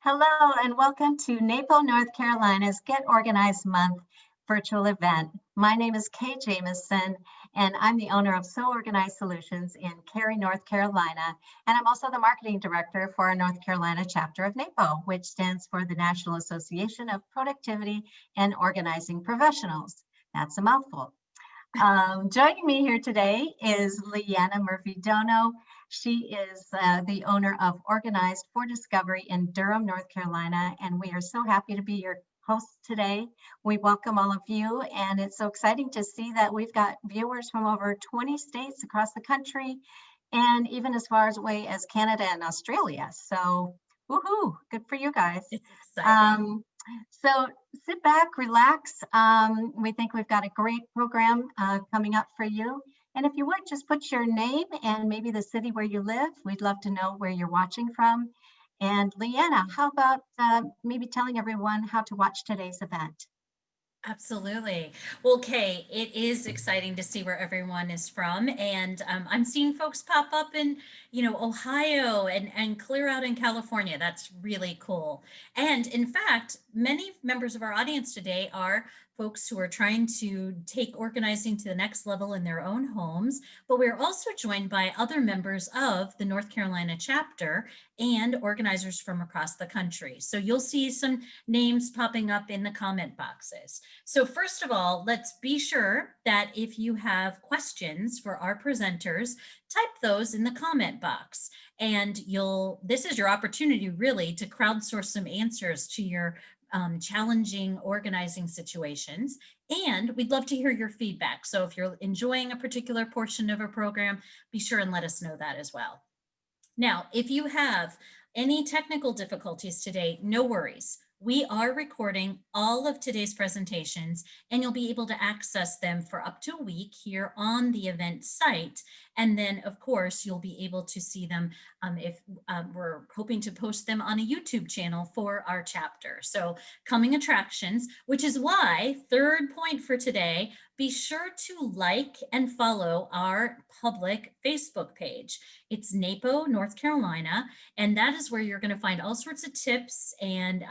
Hello and welcome to NAPO, North Carolina's Get Organized Month virtual event. My name is Kay Jamison and I'm the owner of So Organized Solutions in Cary, North Carolina. And I'm also the marketing director for our North Carolina chapter of NAPO, which stands for the National Association of Productivity and Organizing Professionals. That's a mouthful. Joining me here today is Leanna Murphy-Dono. She is the owner of Organized for Discovery in Durham, North Carolina, and we are so happy to be your hosts today. We welcome all of you, and it's so exciting to see that we've got viewers from over 20 states across the country, and even as far away as Canada and Australia. So, woohoo, good for you guys. It's exciting. So sit back, relax. We think we've got a great program coming up for you. And if you would, just put your name and maybe the city where you live. We'd love to know where you're watching from. And Leanna, how about maybe telling everyone how to watch today's event? Absolutely. Well, Kay, it is exciting to see where everyone is from. And I'm seeing folks pop up in, Ohio and clear out in California. That's really cool. And in fact, many members of our audience today are folks who are trying to take organizing to the next level in their own homes. But we're also joined by other members of the North Carolina chapter and organizers from across the country. So you'll see some names popping up in the comment boxes. So first of all, let's be sure that if you have questions for our presenters, type those in the comment box. And this is your opportunity really to crowdsource some answers to your challenging organizing situations. And we'd love to hear your feedback. So if you're enjoying a particular portion of a program, be sure and let us know that as well. Now, if you have any technical difficulties today, no worries. We are recording all of today's presentations, and you'll be able to access them for up to a week here on the event site. And then, of course, you'll be able to see them if we're hoping to post them on a YouTube channel for our chapter. So coming attractions, which is why, third point for today, be sure to like and follow our public Facebook page. It's NAPO, North Carolina, and that is where you're going to find all sorts of tips and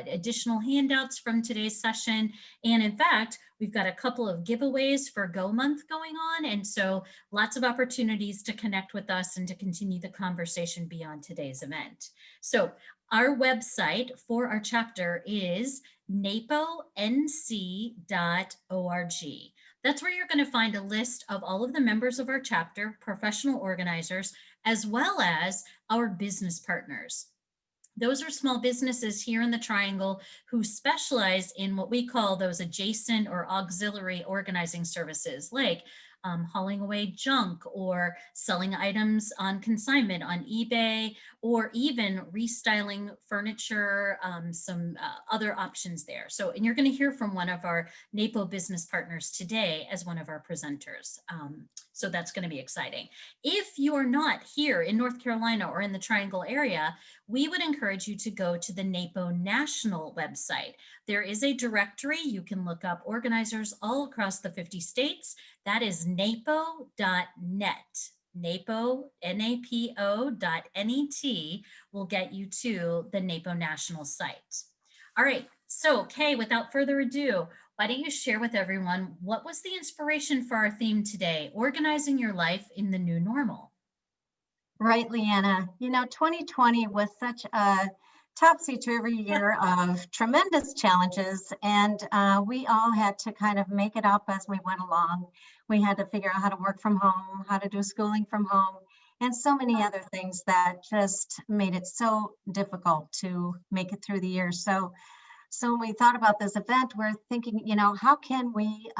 additional handouts from today's session. And in fact, we've got a couple of giveaways for Go Month going on. And so lots of opportunities to connect with us and to continue the conversation beyond today's event. So our website for our chapter is naponc.org. That's where you're going to find a list of all of the members of our chapter, professional organizers, as well as our business partners. Those are small businesses here in the Triangle who specialize in what we call those adjacent or auxiliary organizing services, like hauling away junk or selling items on consignment on eBay, or even restyling furniture, some other options there. So, and you're going to hear from one of our NAPO business partners today as one of our presenters. So that's going to be exciting. If you are not here in North Carolina or in the Triangle area, we would encourage you to go to the NAPO National website. There is a directory. You can look up organizers all across the 50 states. That is napo.net. NAPO, NAPO.net will get you to the NAPO National site. All right, so Kay, without further ado, why don't you share with everyone what was the inspiration for our theme today, organizing your life in the new normal? Right, Leanna. 2020 was such a topsy-turvy year of tremendous challenges, and we all had to kind of make it up as we went along. We had to figure out how to work from home, how to do schooling from home, and so many other things that just made it so difficult to make it through the year. So when we thought about this event, we're thinking, how can we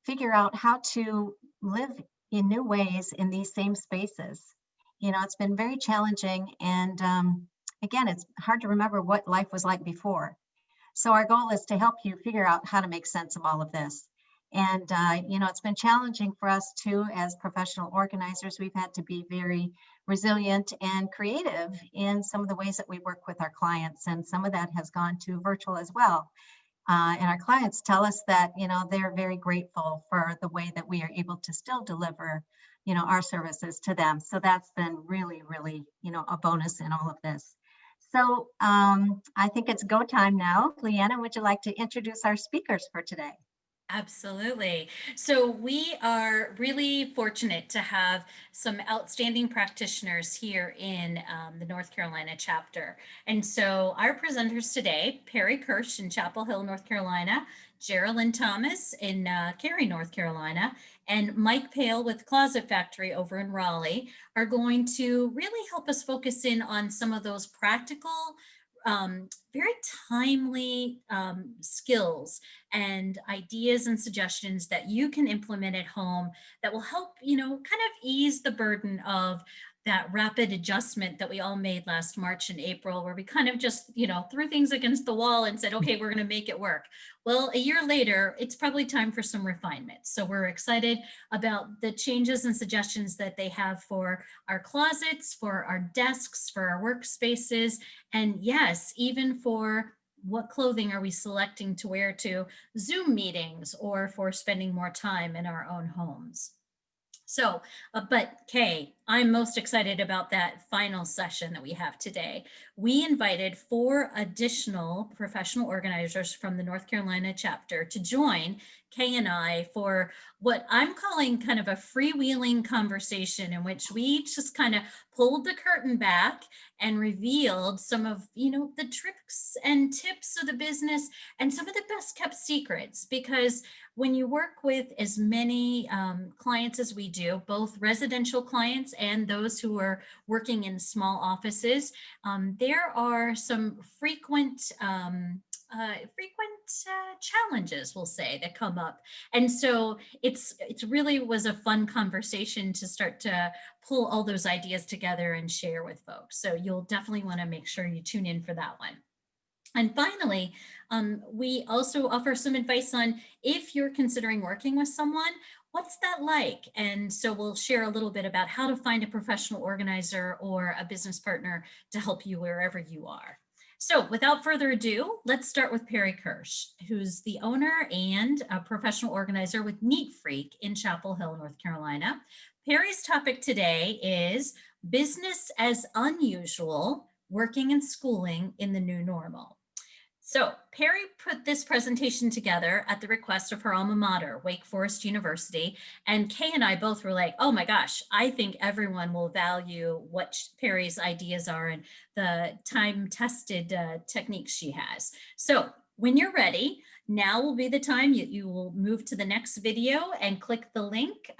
figure out how to live in new ways in these same spaces? It's been very challenging, and again, it's hard to remember what life was like before. So our goal is to help you figure out how to make sense of all of this. And, it's been challenging for us too, as professional organizers. We've had to be very resilient and creative in some of the ways that we work with our clients. And some of that has gone to virtual as well. And our clients tell us that, they're very grateful for the way that we are able to still deliver, our services to them. So that's been really, really, a bonus in all of this. So I think it's go time now. Leanna, would you like to introduce our speakers for today? Absolutely. So we are really fortunate to have some outstanding practitioners here in the North Carolina chapter. And so our presenters today, Perry Kirsch in Chapel Hill, North Carolina, Geraldine Thomas in Cary, North Carolina, and Mike Pale with Closet Factory over in Raleigh are going to really help us focus in on some of those practical, very timely skills and ideas and suggestions that you can implement at home that will help, kind of ease the burden of that rapid adjustment that we all made last March and April, where we kind of just, threw things against the wall and said, okay, we're going to make it work. Well, a year later, it's probably time for some refinement. So we're excited about the changes and suggestions that they have for our closets, for our desks, for our workspaces, and yes, even for what clothing are we selecting to wear to Zoom meetings or for spending more time in our own homes. So, but Kay, I'm most excited about that final session that we have today. We invited 4 additional professional organizers from the North Carolina chapter to join Kay and I for what I'm calling kind of a freewheeling conversation in which we each just kind of pulled the curtain back and revealed some of, the tricks and tips of the business and some of the best kept secrets, because when you work with as many clients as we do, both residential clients and those who are working in small offices, there are some frequent challenges, we'll say, that come up. And so it's really was a fun conversation to start to pull all those ideas together and share with folks. So you'll definitely want to make sure you tune in for that one. And finally, we also offer some advice on if you're considering working with someone, what's that like? And so we'll share a little bit about how to find a professional organizer or a business partner to help you wherever you are. So without further ado, let's start with Perry Kirsch, who's the owner and a professional organizer with Neat Freak in Chapel Hill, North Carolina. Perry's topic today is business as unusual, working and schooling in the new normal. So Perry put this presentation together at the request of her alma mater, Wake Forest University. And Kay and I both were like, oh my gosh, I think everyone will value what Perry's ideas are and the time-tested techniques she has. So when you're ready, now will be the time you will move to the next video and click the link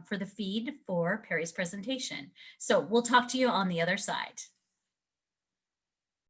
for the feed for Perry's presentation. So we'll talk to you on the other side.